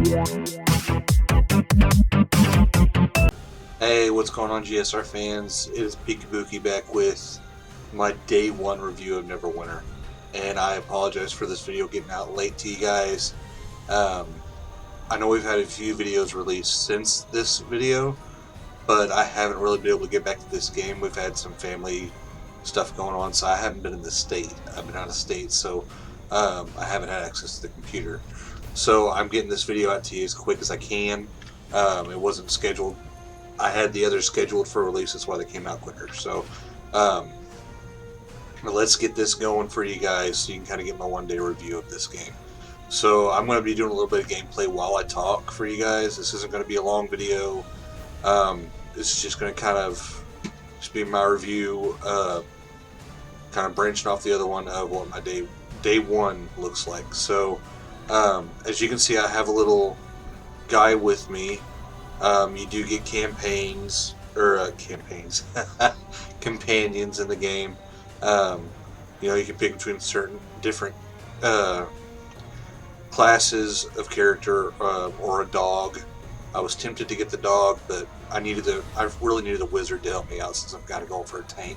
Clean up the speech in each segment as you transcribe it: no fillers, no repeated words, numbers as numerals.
Hey, what's going on, GSR fans? It is PeekaBooki back with my day one review of Neverwinter, and I apologize for this video getting out late to you guys. I know we've had a few videos released since this video, but I haven't really been able to get back to this game. We've had some family stuff going on, so I haven't been in the state. I've been out of state, so I haven't had access to the computer. So I'm getting this video out to you as quick as I can. It wasn't scheduled. I had the others scheduled for release, that's why they came out quicker. So let's get this going for you guys so you can kind of get my one-day review of this game. So I'm going to be doing a little bit of gameplay while I talk for you guys. This isn't going to be a long video. This is just going to kind of just be my review, kind of branching off the other one of what my day one looks like. So as you can see, I have a little guy with me. You do get campaigns, or companions in the game. You know, you can pick between certain different classes of character, or a dog. I was tempted to get the dog, but I really needed a wizard to help me out since I've got to go for a tank.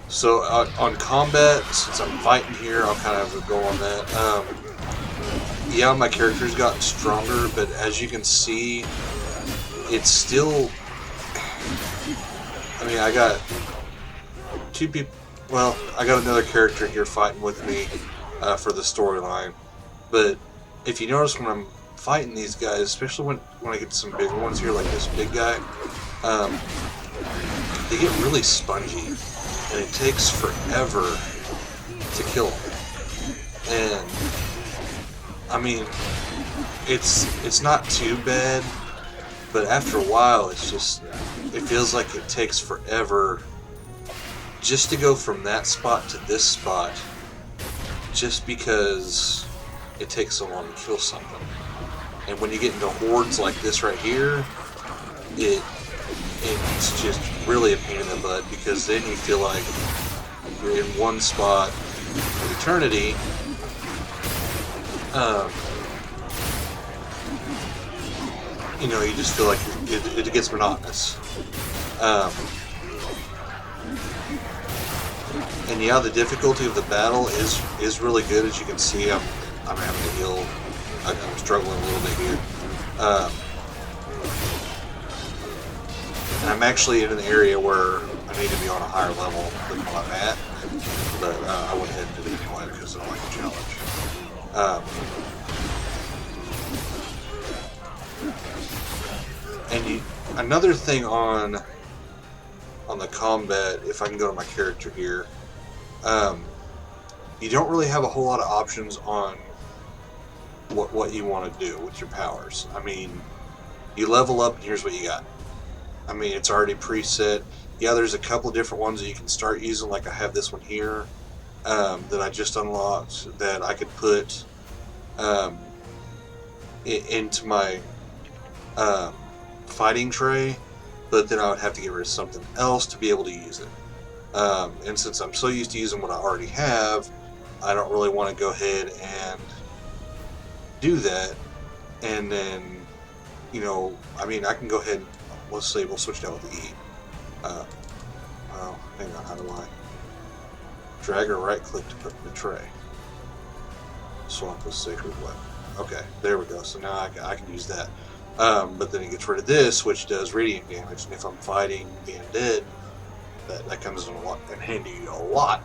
So on combat, since I'm fighting here, I'll kind of go on that. Yeah, my character's gotten stronger, but as you can see, it's still... I mean, I got two people... Well, I got another character here fighting with me for the storyline. But if you notice when I'm fighting these guys, especially when I get to some bigger ones here, like this big guy, they get really spongy, and it takes forever to kill them. And I mean, it's not too bad, but after a while, it feels like it takes forever just to go from that spot to this spot, just because it takes so long to kill something. And when you get into hordes like this right here, it's just really a pain in the butt, because then you feel like you're in one spot for eternity. You know, you just feel like it gets monotonous. And yeah, the difficulty of the battle is really good. As you can see, I'm having to heal. I'm struggling a little bit here. And I'm actually in an area where I need to be on a higher level than what I'm at, but I went ahead and did it anyway because I don't like the challenge. And another thing on the combat, if I can go to my character here, you don't really have a whole lot of options on what you want to do with your powers. I mean, you level up and here's what you got. I mean, it's already preset. Yeah, there's a couple different ones that you can start using, like I have this one here that I just unlocked that I could put into my fighting tray, but then I would have to get rid of something else to be able to use it. And since I'm so used to using what I already have, I don't really want to go ahead and do that. And then, you know, I mean, I can go ahead and, let's say we'll switch down with the E. Well, hang on, how do I? Drag or right click to put in the tray. Swap with sacred weapon. Okay, there we go. So now I can use that. But then it gets rid of this, which does radiant damage. And if I'm fighting being dead, that comes in handy a lot.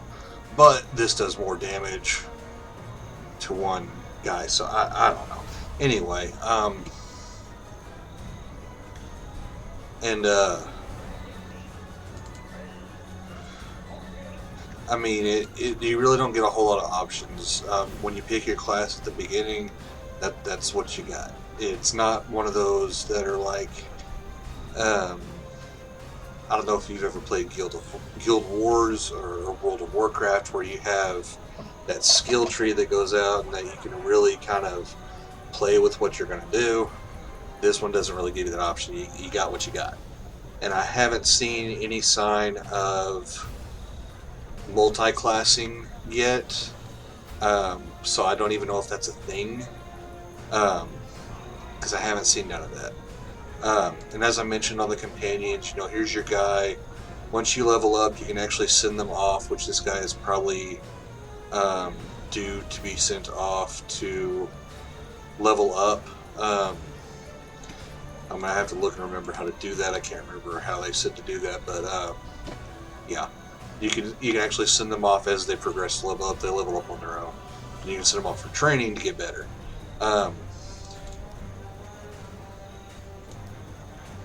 But this does more damage to one guy, so I don't know. Anyway, I mean, you really don't get a whole lot of options. When you pick your class at the beginning, that's what you got. It's not one of those that are like, I don't know if you've ever played Guild Wars or World of Warcraft, where you have that skill tree that goes out and that you can really kind of play with what you're going to do. This one doesn't really give you that option. You got what you got. And I haven't seen any sign of multi-classing yet, so I don't even know if that's a thing. because I haven't seen none of that. And as I mentioned on the companions, you know, here's your guy. Once you level up, you can actually send them off, which this guy is probably due to be sent off to level up. I'm gonna have to look and remember how to do that. I can't remember how they said to do that, but yeah, you can actually send them off as they progress to level up. They level up on their own. And you can send them off for training to get better.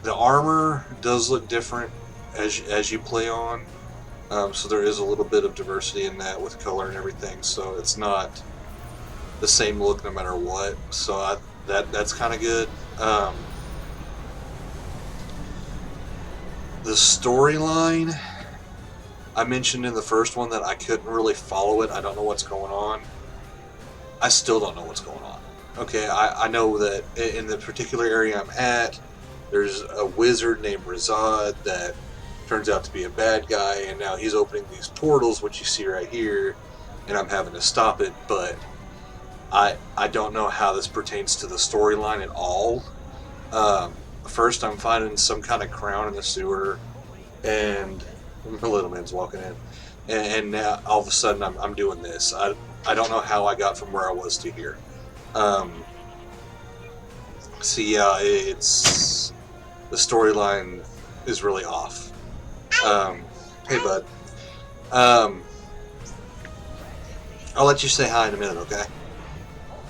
The armor does look different as you play on, so there is a little bit of diversity in that with color and everything. So it's not the same look no matter what. So that's kind of good. The storyline, I mentioned in the first one that I couldn't really follow it. I don't know what's going on. I still don't know what's going on. Okay, I know that in the particular area I'm at, there's a wizard named Razad that turns out to be a bad guy, and now he's opening these portals, which you see right here, and I'm having to stop it, but I don't know how this pertains to the storyline at all. First, I'm finding some kind of crown in the sewer, and my little man's walking in, and now all of a sudden I'm doing this. I don't know how I got from where I was to here. So yeah, it's the storyline is really off. Hey bud. I'll let you say hi in a minute, okay?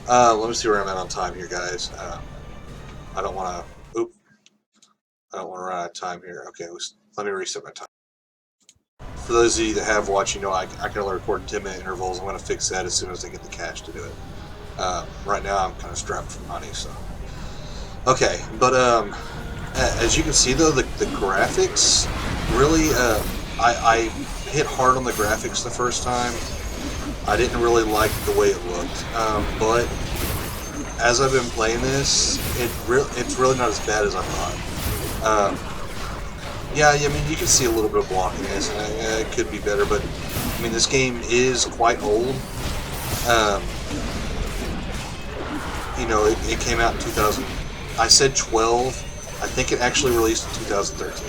Let me see where I'm at on time here, guys. I don't want to run out of time here. Okay, let me reset my time. For those of you that have watched, you know I can only record in 10-minute intervals. I'm going to fix that as soon as I get the cash to do it. Right now I'm kind of strapped for money, so. Okay, but as you can see though, the graphics really, I hit hard on the graphics the first time. I didn't really like the way it looked, but as I've been playing this, it's really not as bad as I thought. Yeah, I mean, you can see a little bit of blockiness, and it could be better, but I mean, this game is quite old. You know, it came out in 2000. I said 12. I think it actually released in 2013.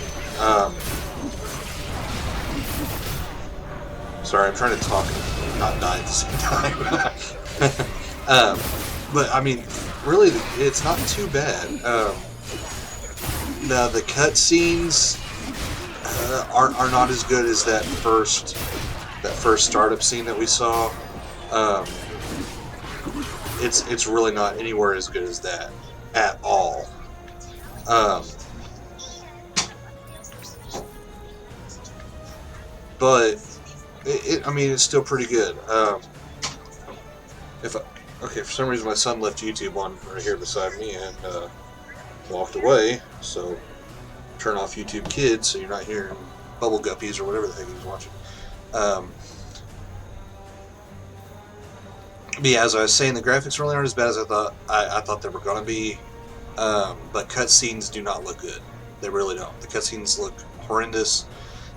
Sorry, I'm trying to talk and not die at the same time. But I mean, really, it's not too bad. Now the cutscenes are not as good as that first startup scene that we saw. It's really not anywhere as good as that at all. But I mean, it's still pretty good. Okay, for some reason my son left YouTube on right here beside me and walked away. So turn off YouTube Kids so you're not hearing Bubble Guppies or whatever the heck he's watching. But yeah, as I was saying, the graphics really aren't as bad as I thought they were going to be. But cutscenes do not look good. They really don't. The cutscenes look horrendous.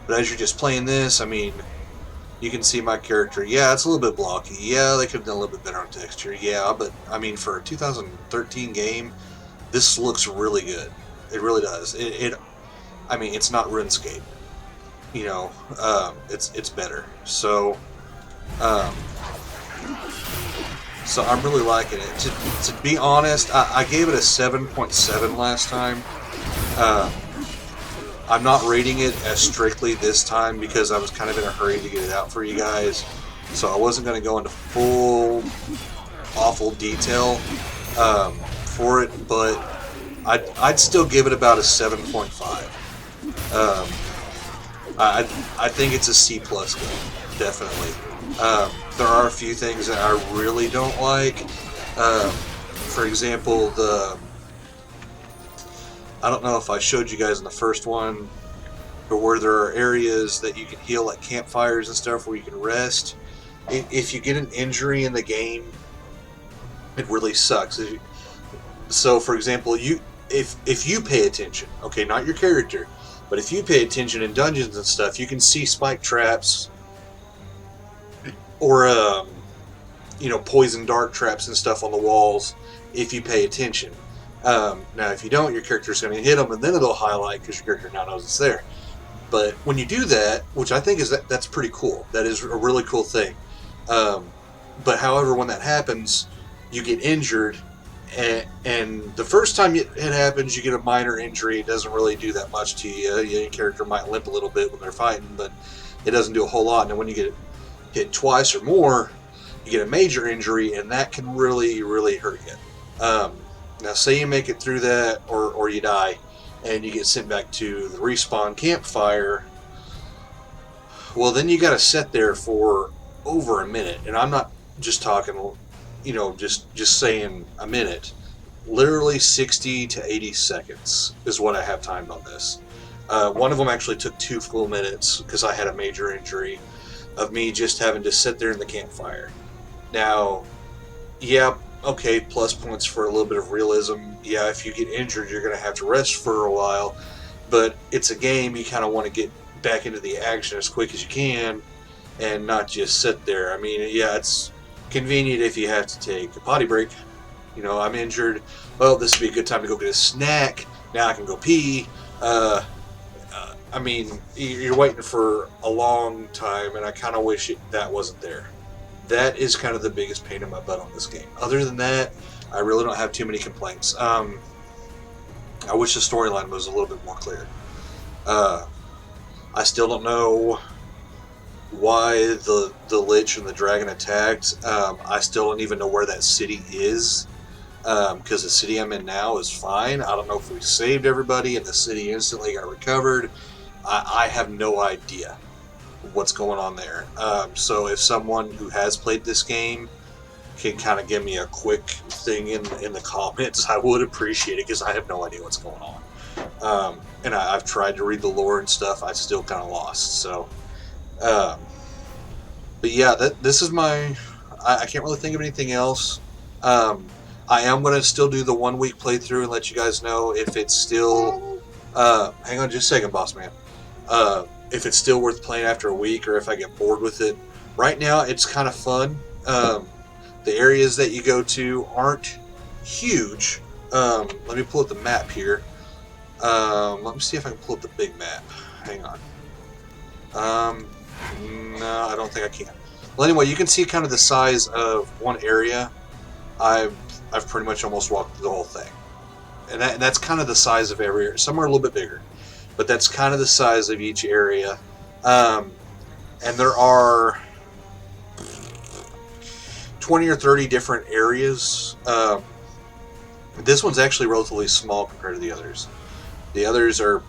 But as you're just playing this, I mean, you can see my character. Yeah, it's a little bit blocky. Yeah, they could have done a little bit better on texture. Yeah, but I mean, for a 2013 game, this looks really good. It really does. I mean, it's not RuneScape. You know, it's better. So I'm really liking it. To be honest, I gave it a 7.7 last time. I'm not rating it as strictly this time because I was kind of in a hurry to get it out for you guys. So I wasn't going to go into full awful detail for it, but I'd still give it about a 7.5. I think it's a C+ game, definitely. There are a few things that I really don't like. For example, I don't know if I showed you guys in the first one, but where there are areas that you can heal, like campfires and stuff, where you can rest. If you get an injury in the game, it really sucks. So, for example, if you pay attention, okay, not your character, but if you pay attention in dungeons and stuff, you can see spike traps or poison dart traps and stuff on the walls if you pay attention. Now, if you don't, your character's going to hit them, and then it'll highlight because your character now knows it's there. But when you do that, which I think that's pretty cool. That is a really cool thing. But however, when that happens, you get injured, and the first time it happens, you get a minor injury. It doesn't really do that much to you. Your character might limp a little bit when they're fighting, but it doesn't do a whole lot. And when you get hit twice or more, you get a major injury, and that can really, really hurt you. Now, say you make it through that, or you die, and you get sent back to the respawn campfire. Well, then you got to sit there for over a minute, and I'm not just talking, just saying a minute. Literally 60 to 80 seconds is what I have timed on this. One of them actually took 2 full minutes because I had a major injury of me just having to sit there in the campfire. Now, yeah, okay, plus points for a little bit of realism. Yeah, if you get injured, you're going to have to rest for a while, but it's a game. You kind of want to get back into the action as quick as you can and not just sit there. I mean, yeah, it's convenient if you have to take a potty break. I'm injured. Well, this would be a good time to go get a snack. Now I can go pee. I mean, you're waiting for a long time, and I kind of wish that wasn't there. That is kind of the biggest pain in my butt on this game. Other than that, I really don't have too many complaints. I wish the storyline was a little bit more clear. I still don't know why the Lich and the Dragon attacked. I still don't even know where that city is, because the city I'm in now is fine. I don't know if we saved everybody and the city instantly got recovered. I have no idea what's going on there. So if someone who has played this game can kind of give me a quick thing in the comments, I would appreciate it, because I have no idea what's going on. And I've tried to read the lore and stuff. I still kind of lost. So, but yeah, this is my. I can't really think of anything else. I am going to still do the 1 week playthrough and let you guys know if it's still. Hang on just a second, boss man. If it's still worth playing after a week, or if I get bored with it. Right now, it's kind of fun. The areas that you go to aren't huge. Let me pull up the map here. Let me see if I can pull up the big map. Hang on. No, I don't think I can. Well, anyway, you can see kind of the size of one area. I've pretty much almost walked through the whole thing. And that's kind of the size of every area. Some are a little bit bigger, but that's kind of the size of each area. And there are 20 or 30 different areas. This one's actually relatively small compared to the others. The others are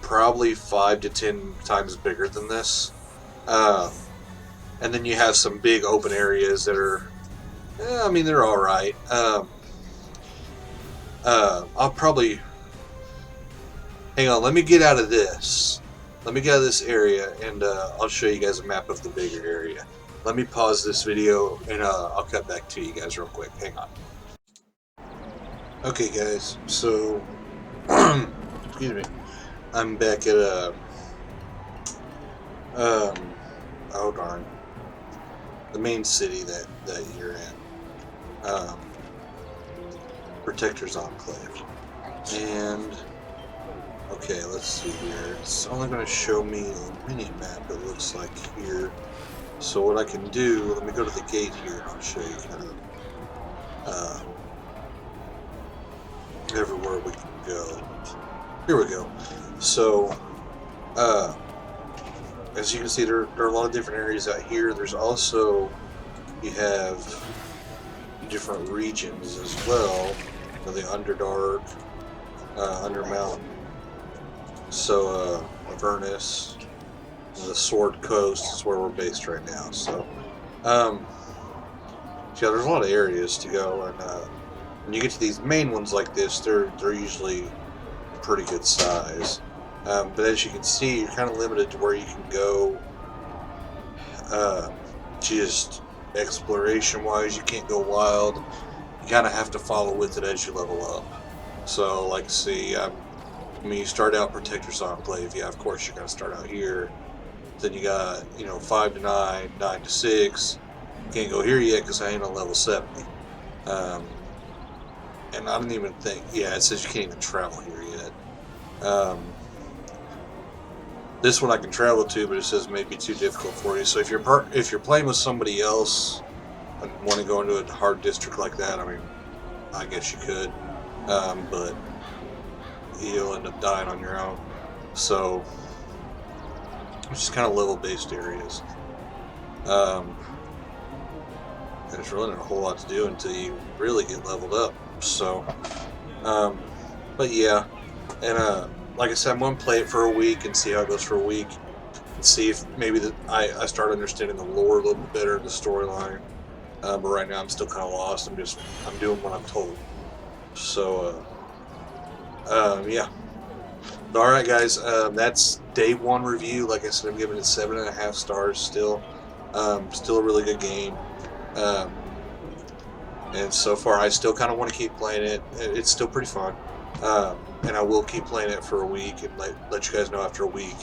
probably 5 to 10 times bigger than this. And then you have some big open areas that are, I mean, they're alright. I'll probably, hang on, let me get out of this. Let me get out of this area, and I'll show you guys a map of the bigger area. Let me pause this video, and I'll cut back to you guys real quick. Hang on. Okay, guys, so, excuse me, I'm back at oh darn, the main city that you're in, Protector's Enclave, and, okay, let's see here, it's only going to show me a mini map, it looks like here, so what I can do, let me go to the gate here, and I'll show you kind of, everywhere we can go. Here we go. So, as you can see, there are a lot of different areas out here. There's also, you have different regions as well. The Underdark, Undermountain, so Avernus, the Sword Coast is where we're based right now. So, yeah, there's a lot of areas to go, and when you get to these main ones like this, they're usually pretty good size. But as you can see, you're kind of limited to where you can go. Just exploration-wise, you can't go wild. You kind of have to follow with it as you level up. So, like, see, when you start out Protector's Enclave, yeah, of course you're going to start out here. Then you got, 5 to 9, 9 to 6, Can't go here yet because I ain't on level 70. And I don't even think, yeah, it says you can't even travel here yet. This one I can travel to, but it says it may be too difficult for you. So if you're playing with somebody else and want to go into a hard district like that, I mean, I guess you could, but you'll end up dying on your own. So it's just kind of level-based areas. And there's really not a whole lot to do until you really get leveled up. So, but yeah, and like I said, I'm going to play it for a week and see how it goes for a week, and see if maybe I start understanding the lore a little bit better, the storyline. But right now I'm still kind of lost. I'm doing what I'm told. So, yeah. All right, guys. That's day 1 review. Like I said, I'm giving it 7.5 stars. Still a really good game. And so far, I still kind of want to keep playing it. It's still pretty fun. And I will keep playing it for a week and let you guys know after a week.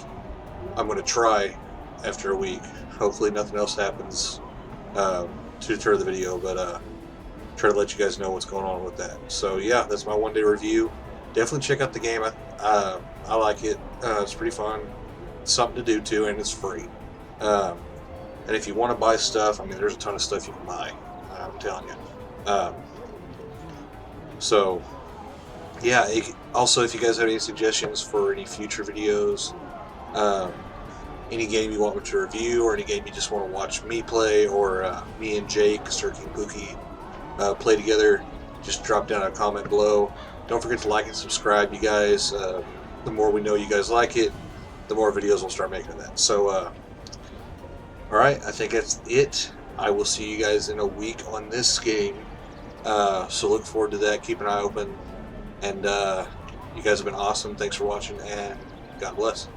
I'm going to try after a week. Hopefully nothing else happens to deter the video, but try to let you guys know what's going on with that. So yeah, that's my 1-day review. Definitely check out the game. I like it. It's pretty fun. It's something to do too, and it's free. And if you want to buy stuff, I mean, there's a ton of stuff you can buy. I'm telling you. So yeah, also if you guys have any suggestions for any future videos, any game you want me to review, or any game you just want to watch me play, or me and Jake, Sir PeekaBooki, play together, just drop down a comment below. Don't forget to like and subscribe, you guys. The more we know you guys like it, the more videos we'll start making of that. So alright, I think that's it. I will see you guys in a week on this game. So look forward to that. Keep an eye open. And you guys have been awesome. Thanks for watching, and God bless.